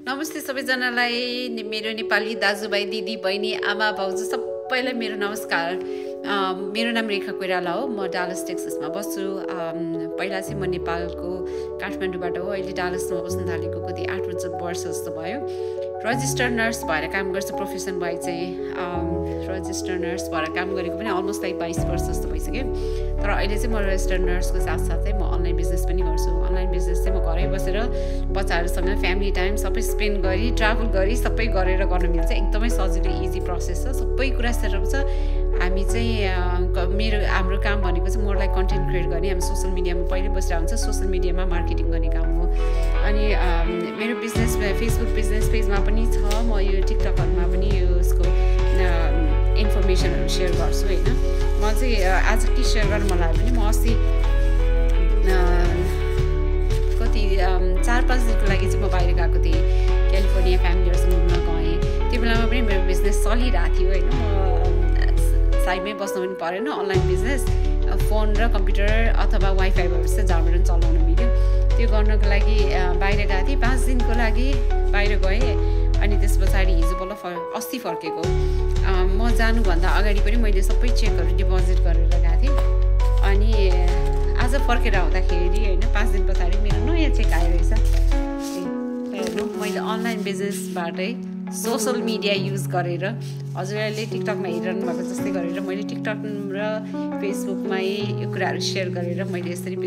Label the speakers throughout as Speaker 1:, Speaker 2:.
Speaker 1: नमस्ते सबैजनालाई मेरो नेपाली दाजुभाइ दिदी बहिनी आमा भाउजू सबैलाई मेरो नमस्कार। मेरो नाम रेखा कोइराला हो। म डालस टेक्ससमा बस्छु। पहिला चाहिँ म नेपालको काठमाडौँबाट हो। अहिले डालसमा बस्न थालेको कति 8 वर्ष जस्तो भयो। रजिस्टर्ड नर्स भएर काम गर्छु। प्रोफेसन भए चाहिँ रजिस्टर्ड नर्स भएर काम गरेको पनि अलमोस्ट 22 वर्ष जस्तो भइसक्यो। तर अहिले चाहिँ म रजिस्टर्ड नर्सको साथसाथै म अनलाइन बिजनेस पनि गर्छु। अनलाइन बिजनेस चाहिँ म घरै बसेर बच्चाहरूसँग फ्यामिली टाइम सबै स्पेन्ड गरी ट्राभल गरी सबै गरेर गर्न मिल्छ। एकदमै सजिलो इजी प्रोसेस छ। सबै कुरा सेटअप छ। हामी चाहिँ हाम्रो काम भनेको चाहिँ मोर लाइक कन्टेन्ट क्रिएट गर्ने। हामी सोसियल मिडियामा पहिले बसिरहेको हुन्छ। सोसियल मिडियामा मार्केटिङ गर्ने काम हो। अनि मेरो बिजनेस फेसबुक बिजनेस पेजमा पनि छ। म यो टिकटकहरूमा पनि यसको इन्फर्मेसनहरू सेयर गर्छु होइन। म चाहिँ आज के सेयर गर्नु मन लाग्यो भने म अस्ति कति 4-5 दिनको लागि चाहिँ म बाहिर गएको थिएँ। क्यालिफोर्निया फ्यामिलीहरूसँग घुम्न गएँ। त्यो बेलामा पनि मेरो बिजनेस चलिरहेको थियो होइन। म साइडमै बस्नु पनि परेन। अनलाइन बिजनेस फोन र कम्प्युटर अथवा वाइफाईबाट चाहिँ जहाँबाट पनि चलाउन मिल्यो। त्यो गर्नको लागि बाहिर गएको थिएँ। 5 दिनको लागि बाहिर गएँ। अनि त्यस पछाडि हिजो बल्ल अस्ति फर्केको। म जानुभन्दा अगाडि पनि मैले सबै चेकहरू डिपोजिट गरेर गएको थिएँ। अनि आज फर्केर आउँदाखेरि होइन 5 दिन पछाडि मेरो नयाँ चेक आइरहेछ। हेर्नु मैले अनलाइन बिजनेसबाटै सोसल मिडिया युज गरेर हजुरहरूले टिकटकमा हेरिरहनु भएको जस्तै गरेर मैले टिकटक र फेसबुकमै यो कुराहरू सेयर गरेर मैले यसरी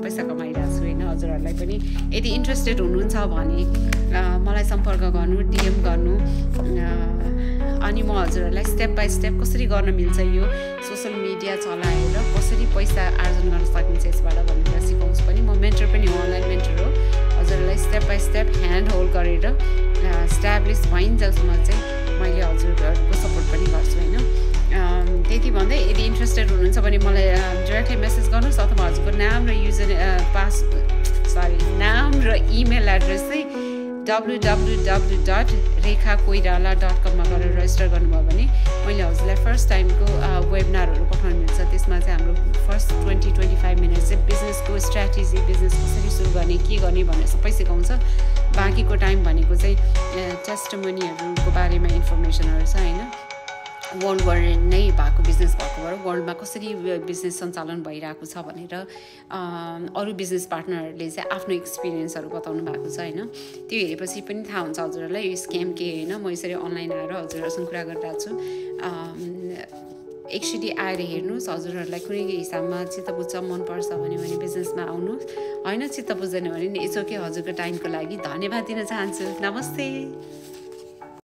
Speaker 1: पैसा कमाइरहेको छु होइन। हजुरहरूलाई पनि यदि इन्ट्रेस्टेड हुनुहुन्छ भने मलाई सम्पर्क गर्नु, डिएम गर्नु। अनि म हजुरहरूलाई स्टेप बाई स्टेप कसरी गर्न मिल्छ यो सोसल मिडिया चलाएर कसरी पैसा आर्जन गर्न सकिन्छ यसबाट भनेर सिकाउँछु पनि। म मेन्टर पनि हो, अनलाइन मेन्टर हो। हजुरहरूलाई step by step hand hold गरेर इस्टाब्लिस भइन्जेलसम्म चाहिँ मैले हजुरहरूको सपोर्ट पनि गर्छु होइन। त्यति भन्दै यदि इन्ट्रेस्टेड हुनुहुन्छ भने मलाई डाइरेक्टली मेसेज गर्नुहोस् अथवा हजुरको नाम र नाम र इमेल एड्रेस चाहिँ www.rekhakoirala.com मा गएर रेजिस्टर गर्नुभयो भने मैले हजुरलाई फर्स्ट टाइमको वेबिनारहरू पठाउनु मिल्छ। त्यसमा चाहिँ हाम्रो फर्स्ट 20-25 मिनट चाहिँ बिजनेसको स्ट्राटेजी, बिजनेस कसरी सुरु गर्ने, के गर्ने भनेर सबै सिकाउँछ। बाँकीको टाइम भनेको चाहिँ टेस्टिमोनीहरूको बारेमा इन्फर्मेसनहरू छ होइन। वर्ल्डभर नै भएको बिजनेस भएकोबाट वर्ल्डमा कसरी बिजनेस सञ्चालन भइरहेको छ भनेर अरू बिजनेस पार्टनरहरूले चाहिँ आफ्नो एक्सपिरियन्सहरू बताउनु भएको छ होइन। त्यो हेरेपछि पनि थाहा हुन्छ हजुरहरूलाई यो स्क्याम के होइन। म यसरी अनलाइन आएर हजुरहरूसँग कुरा गरिरहेको छु। एकचोटि आएर हेर्नुहोस्। हजुरहरूलाई कुनै हिसाबमा चित्त बुझ्छ, मनपर्छ भने बिजनेसमा आउनुहोस्। होइन चित्त बुझ्दैन भने यसो के हजुरको टाइमको लागि धन्यवाद दिन चाहन्छु। नमस्ते।